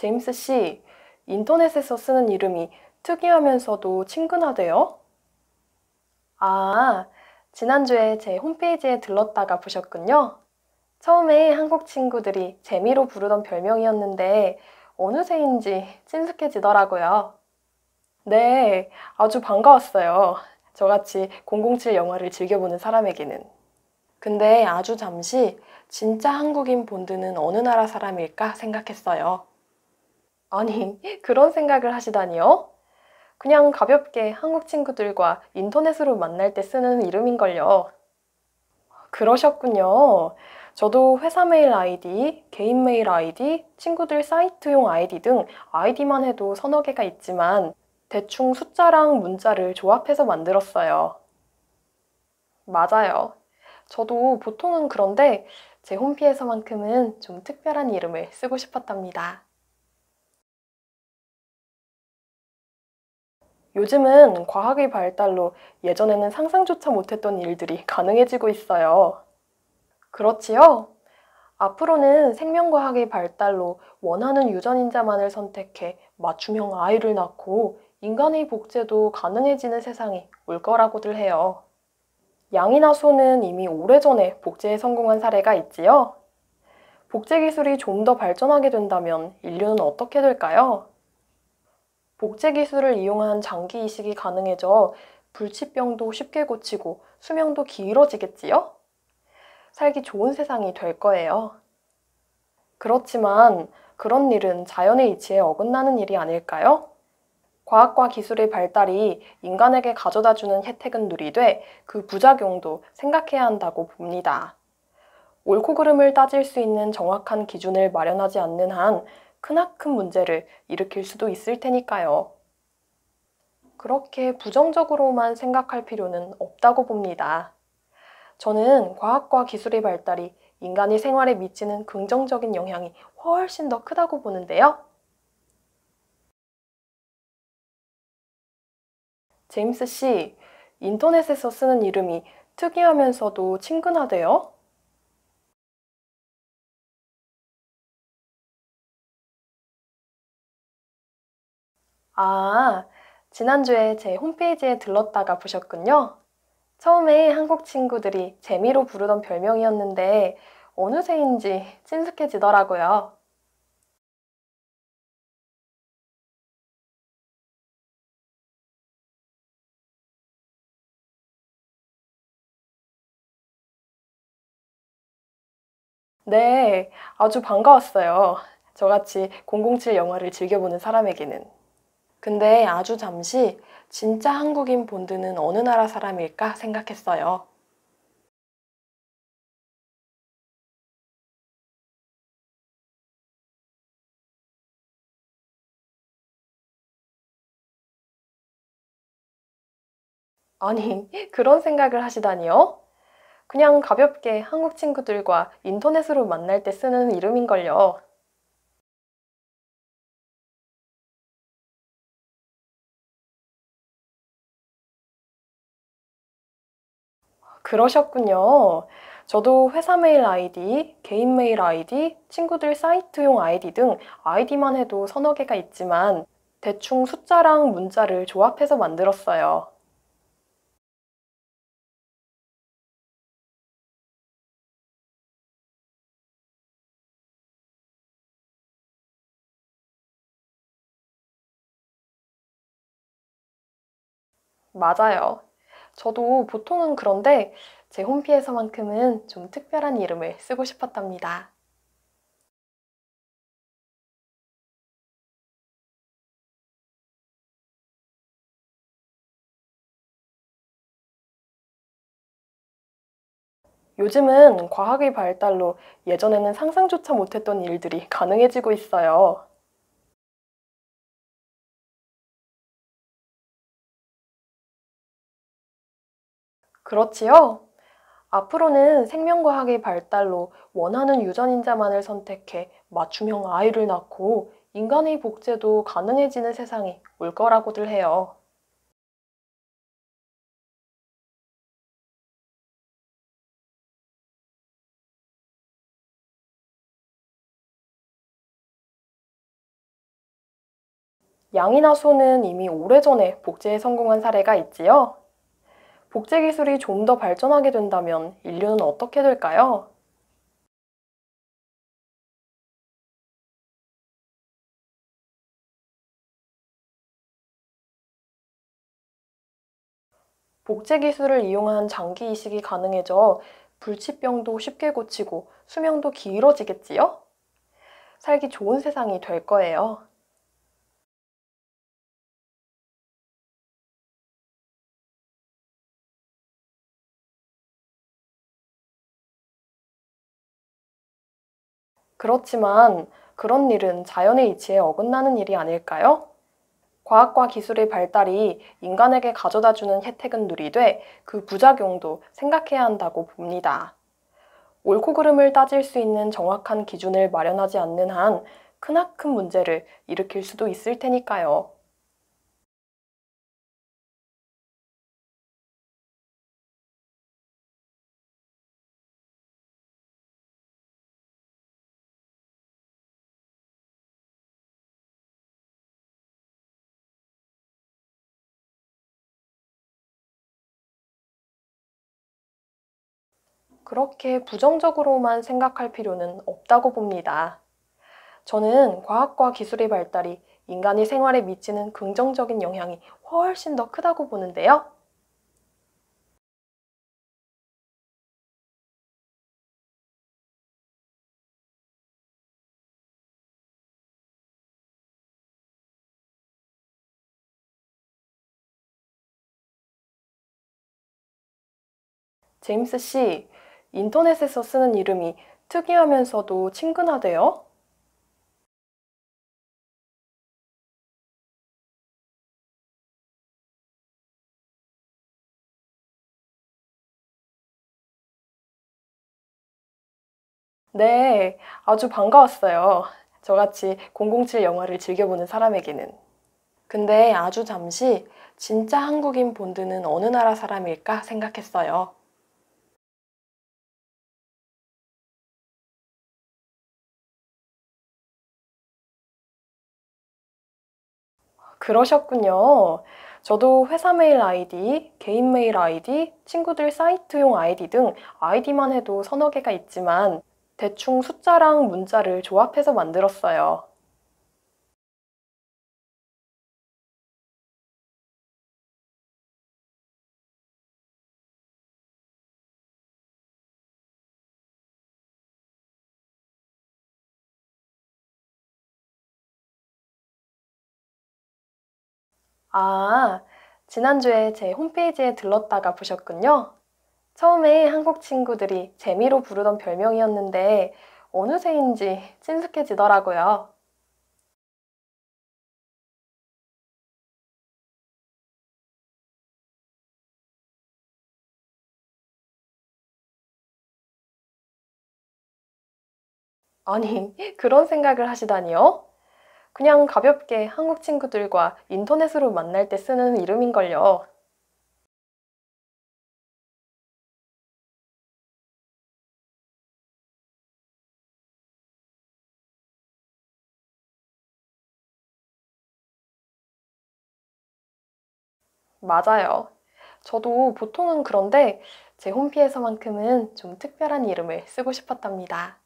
제임스 씨, 인터넷에서 쓰는 이름이 특이하면서도 친근하대요? 아, 지난주에 제 홈페이지에 들렀다가 보셨군요. 처음에 한국 친구들이 재미로 부르던 별명이었는데 어느새인지 친숙해지더라고요. 네, 아주 반가웠어요. 저같이 007 영화를 즐겨보는 사람에게는. 근데 아주 잠시 진짜 한국인 본드는 어느 나라 사람일까 생각했어요. 아니, 그런 생각을 하시다니요? 그냥 가볍게 한국 친구들과 인터넷으로 만날 때 쓰는 이름인걸요. 그러셨군요. 저도 회사 메일 아이디, 개인 메일 아이디, 친구들 사이트용 아이디 등 아이디만 해도 서너 개가 있지만 대충 숫자랑 문자를 조합해서 만들었어요. 맞아요. 저도 보통은 그런데 제 홈피에서만큼은 좀 특별한 이름을 쓰고 싶었답니다. 요즘은 과학의 발달로 예전에는 상상조차 못했던 일들이 가능해지고 있어요. 그렇지요? 앞으로는 생명과학의 발달로 원하는 유전인자만을 선택해 맞춤형 아이를 낳고 인간의 복제도 가능해지는 세상이 올 거라고들 해요. 양이나 소는 이미 오래전에 복제에 성공한 사례가 있지요? 복제 기술이 좀 더 발전하게 된다면 인류는 어떻게 될까요? 복제 기술을 이용한 장기 이식이 가능해져 불치병도 쉽게 고치고 수명도 길어지겠지요? 살기 좋은 세상이 될 거예요. 그렇지만 그런 일은 자연의 이치에 어긋나는 일이 아닐까요? 과학과 기술의 발달이 인간에게 가져다주는 혜택은 누리되 그 부작용도 생각해야 한다고 봅니다. 옳고 그름을 따질 수 있는 정확한 기준을 마련하지 않는 한 크나큰 문제를 일으킬 수도 있을 테니까요. 그렇게 부정적으로만 생각할 필요는 없다고 봅니다. 저는 과학과 기술의 발달이 인간의 생활에 미치는 긍정적인 영향이 훨씬 더 크다고 보는데요. 제임스 씨, 인터넷에서 쓰는 이름이 특이하면서도 친근하대요? 아, 지난주에 제 홈페이지에 들렀다가 보셨군요. 처음에 한국 친구들이 재미로 부르던 별명이었는데 어느새인지 친숙해지더라고요. 네, 아주 반가웠어요. 저같이 007 영화를 즐겨보는 사람에게는. 근데 아주 잠시 진짜 한국인 본드는 어느 나라 사람일까 생각했어요. 아니, 그런 생각을 하시다니요? 그냥 가볍게 한국 친구들과 인터넷으로 만날 때 쓰는 이름인걸요. 그러셨군요. 저도 회사 메일 아이디, 개인 메일 아이디, 친구들 사이트용 아이디 등 아이디만 해도 서너 개가 있지만 대충 숫자랑 문자를 조합해서 만들었어요. 맞아요. 저도 보통은 그런데 제 홈피에서만큼은 좀 특별한 이름을 쓰고 싶었답니다. 요즘은 과학의 발달로 예전에는 상상조차 못했던 일들이 가능해지고 있어요. 그렇지요? 앞으로는 생명과학의 발달로 원하는 유전인자만을 선택해 맞춤형 아이를 낳고 인간의 복제도 가능해지는 세상이 올 거라고들 해요. 양이나 소는 이미 오래전에 복제에 성공한 사례가 있지요. 복제 기술이 좀 더 발전하게 된다면 인류는 어떻게 될까요? 복제 기술을 이용한 장기 이식이 가능해져 불치병도 쉽게 고치고 수명도 길어지겠지요? 살기 좋은 세상이 될 거예요. 그렇지만 그런 일은 자연의 이치에 어긋나는 일이 아닐까요? 과학과 기술의 발달이 인간에게 가져다주는 혜택은 누리되 그 부작용도 생각해야 한다고 봅니다. 옳고 그름을 따질 수 있는 정확한 기준을 마련하지 않는 한 크나큰 문제를 일으킬 수도 있을 테니까요. 그렇게 부정적으로만 생각할 필요는 없다고 봅니다. 저는 과학과 기술의 발달이 인간의 생활에 미치는 긍정적인 영향이 훨씬 더 크다고 보는데요. 제임스 씨, 인터넷에서 쓰는 이름이 특이하면서도 친근하대요? 네, 아주 반가웠어요. 저같이 007 영화를 즐겨보는 사람에게는. 근데 아주 잠시 진짜 한국인 본드는 어느 나라 사람일까 생각했어요. 그러셨군요. 저도 회사 메일 아이디, 개인 메일 아이디, 친구들 사이트용 아이디 등 아이디만 해도 서너 개가 있지만 대충 숫자랑 문자를 조합해서 만들었어요. 아, 지난주에 제 홈페이지에 들렀다가 보셨군요. 처음에 한국 친구들이 재미로 부르던 별명이었는데 어느새인지 친숙해지더라고요. 아니, 그런 생각을 하시다니요? 그냥 가볍게 한국 친구들과 인터넷으로 만날 때 쓰는 이름인걸요. 맞아요. 저도 보통은 그런데 제 홈피에서만큼은 좀 특별한 이름을 쓰고 싶었답니다.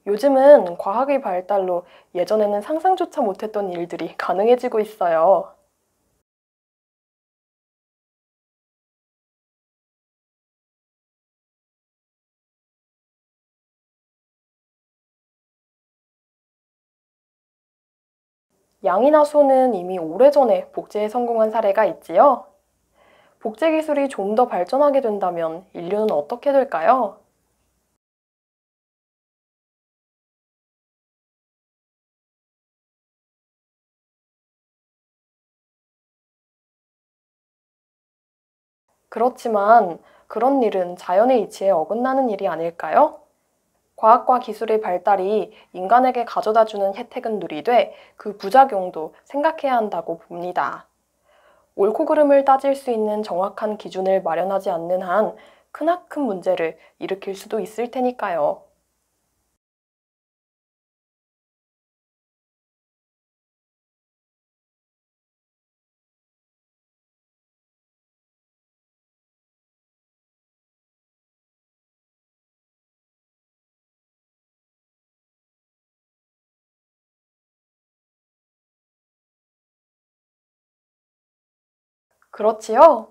요즘은 과학의 발달로 예전에는 상상조차 못했던 일들이 가능해지고 있어요. 양이나 소는 이미 오래전에 복제에 성공한 사례가 있지요. 복제 기술이 좀 더 발전하게 된다면 인류는 어떻게 될까요? 그렇지만 그런 일은 자연의 이치에 어긋나는 일이 아닐까요? 과학과 기술의 발달이 인간에게 가져다주는 혜택은 누리되 그 부작용도 생각해야 한다고 봅니다. 옳고 그름을 따질 수 있는 정확한 기준을 마련하지 않는 한 크나큰 문제를 일으킬 수도 있을 테니까요. 그렇지요?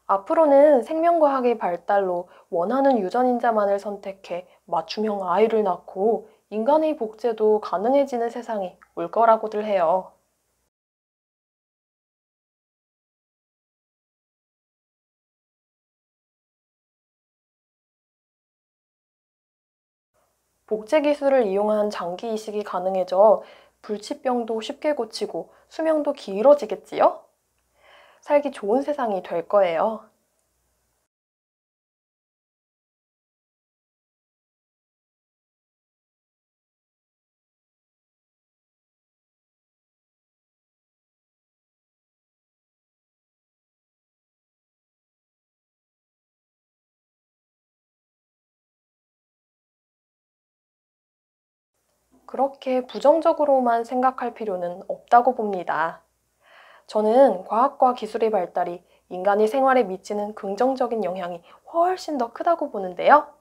앞으로는 생명과학의 발달로 원하는 유전인자만을 선택해 맞춤형 아이를 낳고 인간의 복제도 가능해지는 세상이 올 거라고들 해요. 복제 기술을 이용한 장기 이식이 가능해져 불치병도 쉽게 고치고 수명도 길어지겠지요? 살기 좋은 세상이 될 거예요. 그렇게 부정적으로만 생각할 필요는 없다고 봅니다. 저는 과학과 기술의 발달이 인간의 생활에 미치는 긍정적인 영향이 훨씬 더 크다고 보는데요.